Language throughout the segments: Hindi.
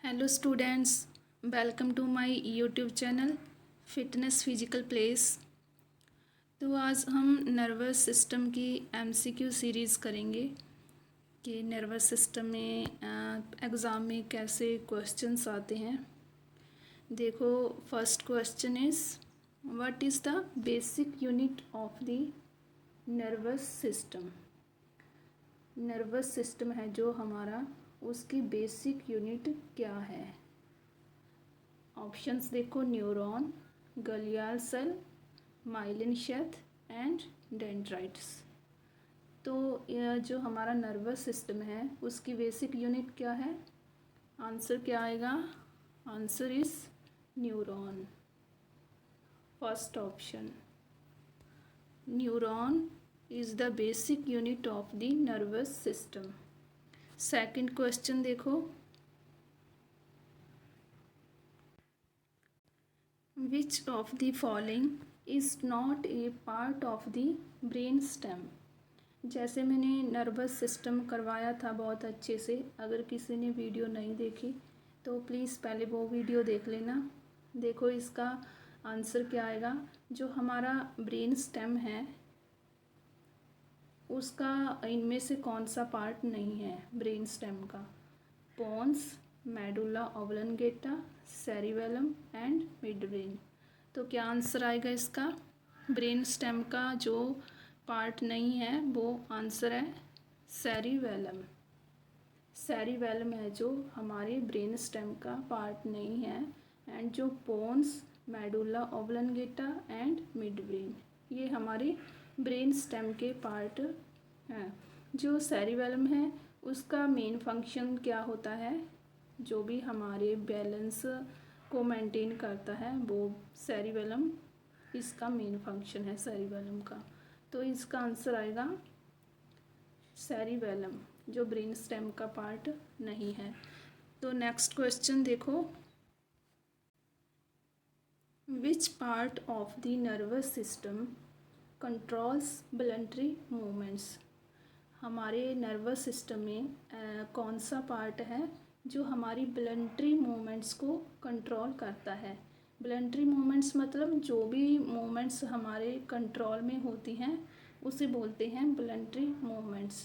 Hello students, welcome to my YouTube channel fitness physical place. तो आज हम नर्वस सिस्टम की एमसीक्यू सीरीज़ करेंगे कि नर्वस सिस्टम में एग्ज़ाम में कैसे क्वेश्चंस आते हैं। देखो, first question is what is the basic unit of the nervous system. Nervous system है जो हमारा, उसकी बेसिक यूनिट क्या है। ऑप्शंस देखो, neuron, glial cell, myelin sheath and dendrites. तो यह जो हमारा नर्वस सिस्टम है उसकी बेसिक यूनिट क्या है। आंसर क्या आएगा? Answer is neuron. First option, neuron is the basic unit of the nervous system. Second question देखो, which of the following is not a part of the brain stem. जैसे मैंने नर्वस सिस्टम करवाया था बहुत अच्छे से, अगर किसी ने वीडियो नहीं देखी तो प्लीज़ पहले वो वीडियो देख लेना। देखो इसका आंसर क्या आएगा। जो हमारा ब्रेन स्टेम है उसका इनमें से कौन सा पार्ट नहीं है ब्रेन स्टेम का? Pons, medulla oblongata, cerebellum and mid brain. तो क्या आंसर आएगा इसका? ब्रेन स्टेम का जो पार्ट नहीं है वो आंसर है सेरिबेलम। सेरिबेलम है जो हमारे ब्रेन स्टेम का पार्ट नहीं है। एंड जो pons, medulla oblongata and mid brain, ये हमारे ब्रेन स्टेम के पार्ट हैं। जो सेरिबेलम है उसका मेन फंक्शन क्या होता है? जो भी हमारे बैलेंस को मेंटेन करता है वो सेरिबेलम, इसका मेन फंक्शन है सेरिबेलम का। तो इसका आंसर आएगा सेरिबेलम, जो ब्रेन स्टेम का पार्ट नहीं है। तो नेक्स्ट क्वेश्चन देखो, विच part of the nervous system controls voluntary movements. हमारे नर्वस सिस्टम में कौन सा पार्ट है जो हमारी वॉलंटरी मूवमेंट्स को कंट्रोल करता है। वॉलंटरी मूवमेंट्स मतलब जो भी मूवमेंट्स हमारे कंट्रोल में होती हैं उसे बोलते हैं वॉलंटरी मूवमेंट्स।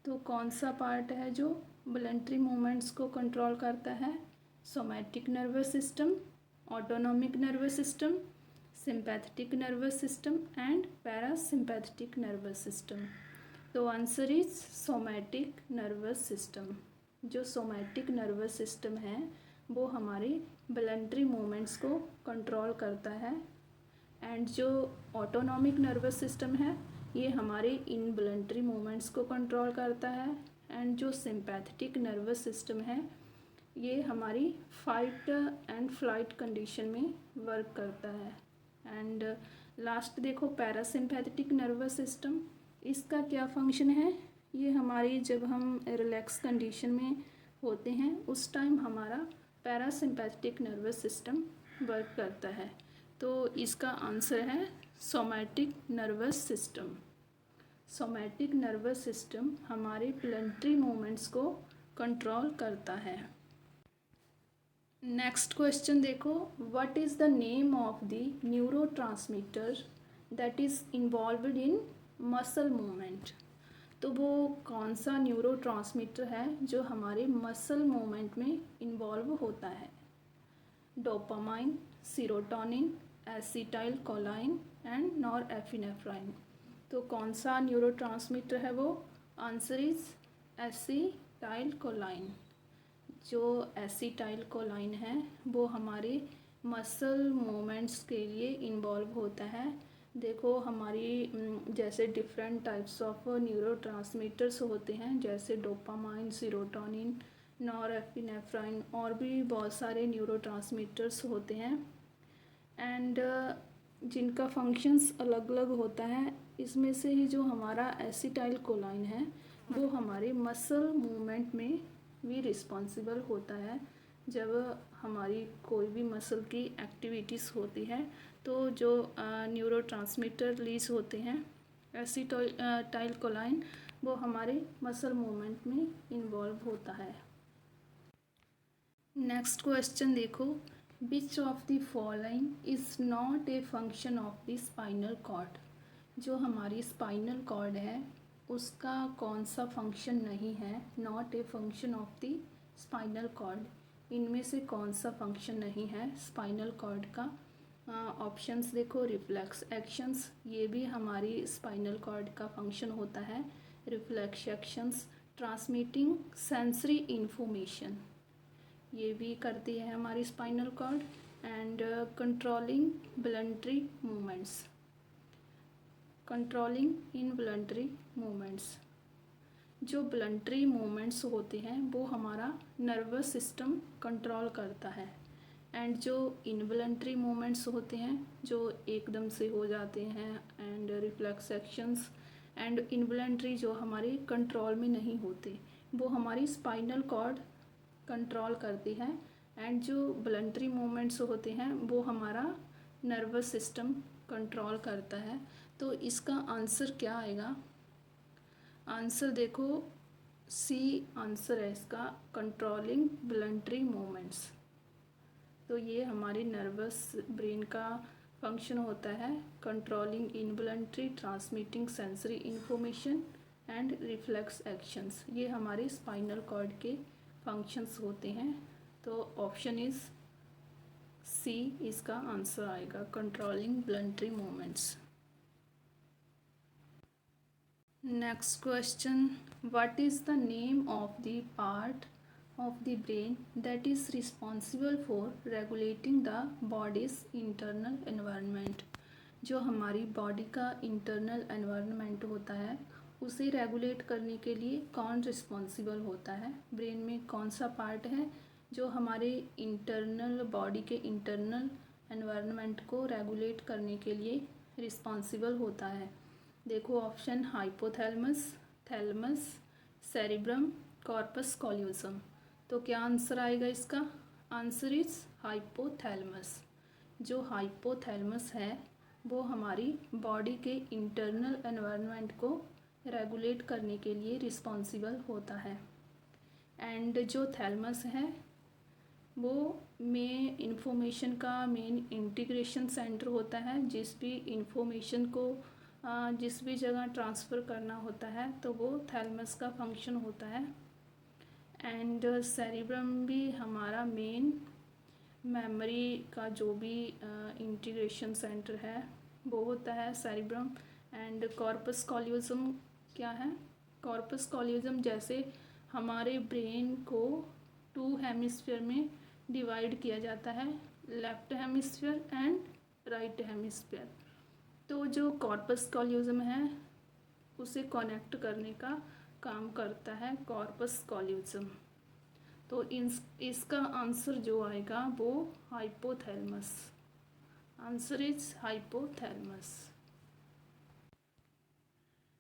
तो कौन सा पार्ट है जो वॉलंटरी मूवमेंट्स को कंट्रोल करता है? Somatic nervous system, autonomic nervous system, sympathetic nervous system and parasympathetic nervous system. तो answer is somatic nervous system. जो सोमैटिक नर्वस सिस्टम है वो हमारे वॉलंटरी मूवमेंट्स को कंट्रोल करता है। एंड जो ऑटोनॉमिक नर्वस सिस्टम है ये हमारे इनवॉलंटरी मूवमेंट्स को कंट्रोल करता है। एंड जो सिंपैथेटिक नर्वस सिस्टम है ये हमारी फाइट एंड फ्लाइट कंडीशन में वर्क करता है। एंड लास्ट देखो, पैरासिम्पैथेटिक नर्वस सिस्टम, इसका क्या फंक्शन है? ये हमारी जब हम रिलैक्स कंडीशन में होते हैं उस टाइम हमारा पैरासिम्पैथेटिक नर्वस सिस्टम वर्क करता है। तो इसका आंसर है somatic nervous system. Somatic nervous system हमारे वॉलंटरी मूवमेंट्स को कंट्रोल करता है। नेक्स्ट क्वेश्चन देखो, what is the name of the neurotransmitter that is involved in muscle movement. तो वो कौन सा न्यूरोट्रांसमीटर है जो हमारे मसल मूवमेंट में इन्वॉल्व होता है? Dopamine, serotonin, acetyl कोलाइन and नॉरएपिनेफ्राइन। तो कौन सा न्यूरोट्रांसमीटर है वो? Answer is acetyl कोलाइन। जो एसिटाइल कोलाइन है वो हमारे मसल मूवमेंट्स के लिए इन्वॉल्व होता है। देखो हमारी जैसे डिफरेंट टाइप्स ऑफ न्यूरोट्रांसमीटर्स होते हैं, जैसे डोपामाइन, सीरोटोनिन, नॉरएपिनेफ्राइन और भी बहुत सारे न्यूरोट्रांसमीटर्स होते हैं। एंड जिनका फंक्शंस अलग अलग होता है। इसमें से ही जो हमारा एसिटाइल कोलाइन है वो हमारे मसल मूवमेंट में भी रिस्पॉन्सिबल होता है। जब हमारी कोई भी मसल की एक्टिविटीज़ होती है तो जो न्यूरोट्रांसमीटर रिलीज होते हैं एसिटाइल कोलाइन, वो हमारे मसल मूवमेंट में इन्वॉल्व होता है। नेक्स्ट क्वेश्चन देखो, which of the following is not a function of the spinal cord. जो हमारी स्पाइनल कॉर्ड है उसका कौन सा फंक्शन नहीं है, not a function of the spinal cord. इनमें से कौन सा फंक्शन नहीं है स्पाइनल कॉर्ड का। ऑप्शंस देखो, रिफ्लेक्स एक्शंस, ये भी हमारी स्पाइनल कॉर्ड का फंक्शन होता है। Reflex actions transmitting sensory information, ये भी करती है हमारी spinal cord. And controlling voluntary movements, controlling involuntary movements, जो वॉलंटरी मूवमेंट्स होते हैं वो हमारा नर्वस सिस्टम कंट्रोल करता है। एंड जो इनवॉलंटरी मूवमेंट्स होते हैं जो एकदम से हो जाते हैं, and reflex actions and involuntary जो हमारे कंट्रोल में नहीं होते, वो हमारी स्पाइनल कॉर्ड कंट्रोल करती है। एंड जो वॉलंटरी मूवमेंट्स होते हैं वो हमारा नर्वस सिस्टम कंट्रोल करता है। तो इसका आंसर क्या आएगा, आंसर देखो सी आंसर है इसका, कंट्रोलिंग वॉलंटरी मूवमेंट्स। तो ये हमारी नर्वस ब्रेन का फंक्शन होता है, controlling involuntary, transmitting sensory information and reflex actions, ये हमारे स्पाइनल कॉर्ड के फंक्शंस होते हैं। तो ऑप्शन इज सी इसका आंसर आएगा, controlling voluntary movements. Next question, what is the name of the part of the brain that is responsible for regulating the body's internal environment। जो हमारी बॉडी का इंटरनल एनवायरनमेंट होता है उसे रेगुलेट करने के लिए कौन रिस्पॉन्सिबल होता है। ब्रेन में कौन सा पार्ट है जो हमारे इंटरनल बॉडी के इंटरनल एनवायरनमेंट को रेगुलेट करने के लिए रिस्पॉन्सिबल होता है। देखो option, hypothalamus, thalamus, cerebrum, corpus callosum. तो क्या आंसर आएगा इसका, आंसर इज हाइपोथैलेमस। जो हाइपोथैलेमस है वो हमारी बॉडी के इंटरनल एनवायरनमेंट को रेगुलेट करने के लिए रिस्पॉन्सिबल होता है। एंड जो थैलेमस है वो में इंफॉर्मेशन का मेन इंटीग्रेशन सेंटर होता है। जिस भी इंफॉर्मेशन को जिस भी जगह ट्रांसफ़र करना होता है तो वो थैलेमस का फंक्शन होता है। एंड सेरिब्रम भी हमारा मेन मेमोरी का जो भी इंटीग्रेशन सेंटर है वो होता है सेरिब्रम। एंड कॉर्पस कॉल्यूसम क्या है, कॉर्पस कॉल्यूसम जैसे हमारे ब्रेन को 2 हेमिस्फीयर में डिवाइड किया जाता है, left hemisphere and right hemisphere. तो जो कॉर्पस कॉल्यूसम है उसे कनेक्ट करने का काम करता है कॉर्पस कॉल्यूसम। तो इसका आंसर जो आएगा वो hypothalamus, answer is hypothalamus.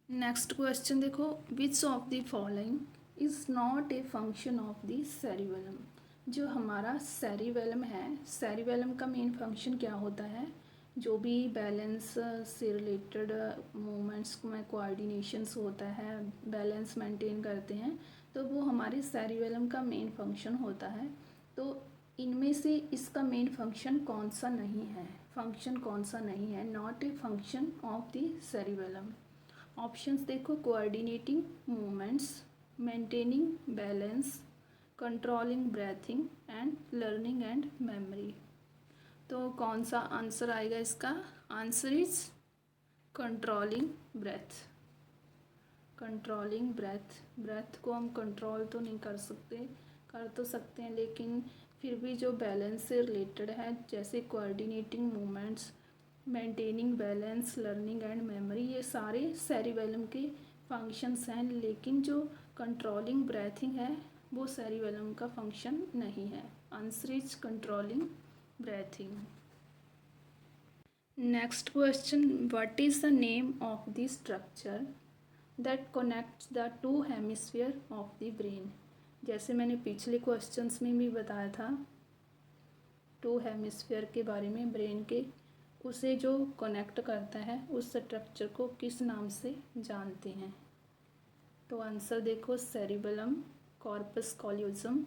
Next question देखो, which of the following is not a function of the cerebellum. जो हमारा सेरिबेलम है, सेरिबेलम का मेन फंक्शन क्या होता है, जो भी बैलेंस से रिलेटेड मूवमेंट्स में कोऑर्डिनेशंस होता है, बैलेंस मेंटेन करते हैं, तो वो हमारे सेरिबेलम का मेन फंक्शन होता है। तो इनमें से इसका मेन फंक्शन कौन सा नहीं है, फंक्शन कौन सा नहीं है, not a function of the cerebellum. Options देखो, coordinating movements, maintaining balance, controlling breathing and learning and memory. तो कौन सा आंसर आएगा इसका, answer is controlling breath, controlling breath. Breath को हम कंट्रोल तो नहीं कर सकते, कर तो सकते हैं लेकिन फिर भी जो बैलेंस से रिलेटेड है जैसे coordinating movements, maintaining balance, learning and memory, ये सारे सेरिबेलम के फंक्शंस हैं। लेकिन जो कंट्रोलिंग ब्रेथिंग है वो सेरिबेलम का फंक्शन नहीं है, answer is controlling breathing। Next question, what is the name of the structure that connects the 2 hemisphere of the brain। जैसे मैंने पिछले क्वेश्चंस में भी बताया था 2 हेमिस्फीयर के बारे में ब्रेन के, उसे जो कनेक्ट करता है उस स्ट्रक्चर को किस नाम से जानते हैं। तो आंसर देखो, cerebellum, corpus callosum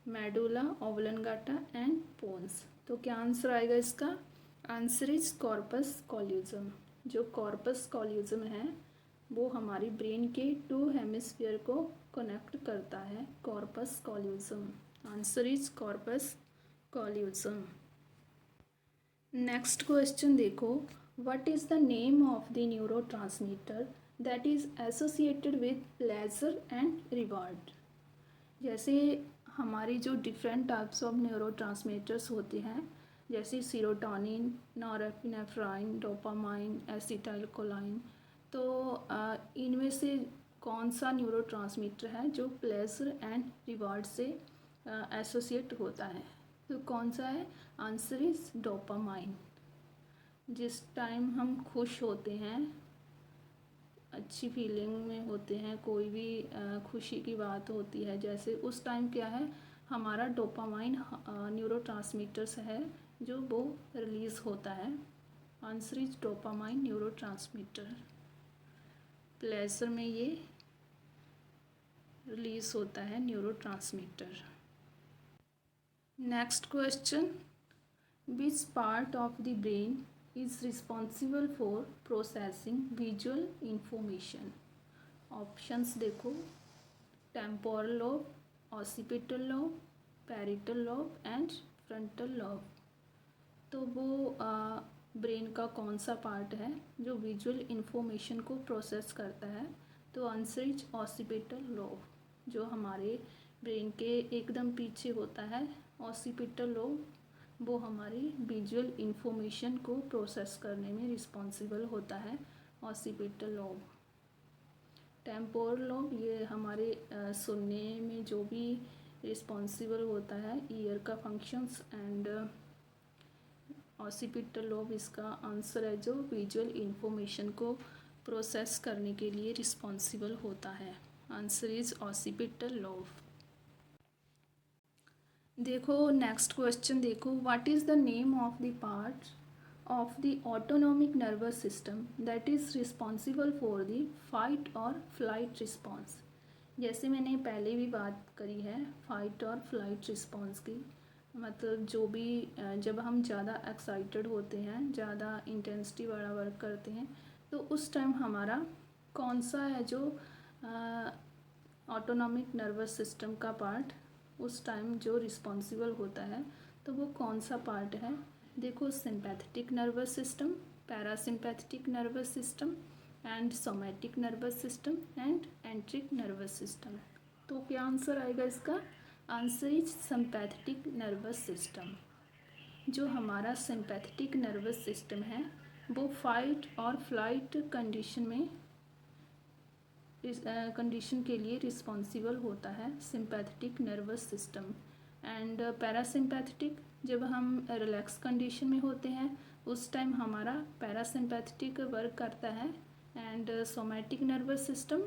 medulla oblongata and pons. तो क्या आंसर आएगा इसका? Answer is corpus callosum. जो कॉर्पस कॉल्यूजम है वो हमारी ब्रेन के 2 हेमिस्फीयर को कनेक्ट करता है, corpus callosum. Answer is corpus callosum. Next question देखो, what is the name of the neurotransmitter that is associated with pleasure and reward. जैसे हमारी जो डिफरेंट टाइप्स ऑफ न्यूरोट्रांसमीटर्स होते हैं, जैसे सीरोटोनिन, नॉरएपिनेफ्राइन, डोपामाइन, एसिटाइलकोलाइन, तो इनमें से कौन सा न्यूरोट्रांसमीटर है जो प्लेजर एंड रिवार्ड से एसोसिएट होता है? तो कौन सा है? Answer is dopamine. जिस टाइम हम खुश होते हैं, अच्छी फीलिंग में होते हैं, कोई भी खुशी की बात होती है, जैसे उस टाइम क्या है, हमारा डोपामाइन न्यूरोट्रांसमीटर्स है जो वो रिलीज़ होता है। Answer is dopamine neurotransmitter. Pleasure में ये रिलीज़ होता है neurotransmitter. Next question, which part of the brain is responsible for processing visual information? Options देखो, temporal lobe, occipital lobe, parietal lobe and frontal lobe. तो वो ब्रेन का कौन सा पार्ट है जो विजुअल इंफॉर्मेशन को प्रोसेस करता है? तो आंसर इज ऑसिपिटल लोब। जो हमारे ब्रेन के एकदम पीछे होता है ऑसिपिटल लोब, वो हमारी विजुअल इंफॉर्मेशन को प्रोसेस करने में रिस्पॉन्सिबल होता है, ऑसिपिटल लोब। टेम्पोरल लोब ये हमारे सुनने में जो भी रिस्पॉन्सिबल होता है, ईयर का फंक्शंस, एंड ऑसिपिटल लोब इसका आंसर है जो विजुअल इंफॉर्मेशन को प्रोसेस करने के लिए रिस्पॉन्सिबल होता है। Answer is occipital lobe. देखो नेक्स्ट क्वेश्चन देखो, what is the name of the part of the autonomic nervous system that is responsible for the fight और फ्लाइट रिस्पॉन्स। जैसे मैंने पहले भी बात करी है फाइट और फ्लाइट रिस्पॉन्स की, मतलब जो भी जब हम ज़्यादा एक्साइटेड होते हैं, ज़्यादा इंटेंसिटी वाला वर्क करते हैं, तो उस टाइम हमारा कौन सा है जो ऑटोनॉमिक नर्वस सिस्टम का पार्ट उस टाइम जो रिस्पॉन्सिबल होता है, तो वो कौन सा पार्ट है? देखो, sympathetic nervous system, parasympathetic nervous system and somatic nervous system and एंट्रिक nervous system. तो क्या आंसर आएगा इसका? Answer is sympathetic nervous system. जो हमारा सिंपैथेटिक नर्वस सिस्टम है वो फाइट और फ्लाइट कंडीशन के लिए रिस्पॉन्सिबल होता है, sympathetic nervous system. And parasympathetic, जब हम रिलैक्स कंडीशन में होते हैं उस टाइम हमारा पैरासिम्पैथेटिक वर्क करता है। एंड सोमैटिक नर्वस सिस्टम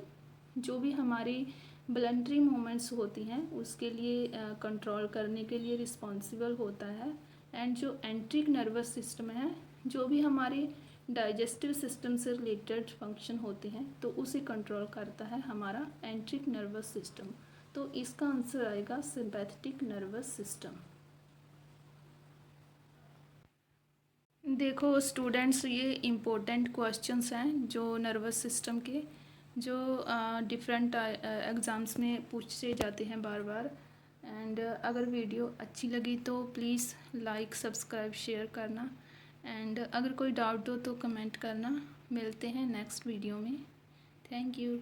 जो भी हमारी वॉलंटरी मूवमेंट्स होती हैं उसके लिए कंट्रोल करने के लिए रिस्पॉन्सिबल होता है। एंड जो एंट्रिक नर्वस सिस्टम है, जो भी हमारी डाइजेस्टिव सिस्टम से रिलेटेड फंक्शन होते हैं, तो उसे कंट्रोल करता है हमारा एंट्रिक नर्वस सिस्टम। तो इसका आंसर आएगा सिंपैथेटिक नर्वस सिस्टम। देखो स्टूडेंट्स, ये इम्पोर्टेंट क्वेश्चंस हैं जो नर्वस सिस्टम के, जो डिफरेंट एग्ज़ाम्स में पूछे जाते हैं बार बार। एंड अगर वीडियो अच्छी लगी तो प्लीज़ लाइक, सब्सक्राइब, शेयर करना। एंड अगर कोई डाउट हो तो कमेंट करना। मिलते हैं नेक्स्ट वीडियो में। Thank you.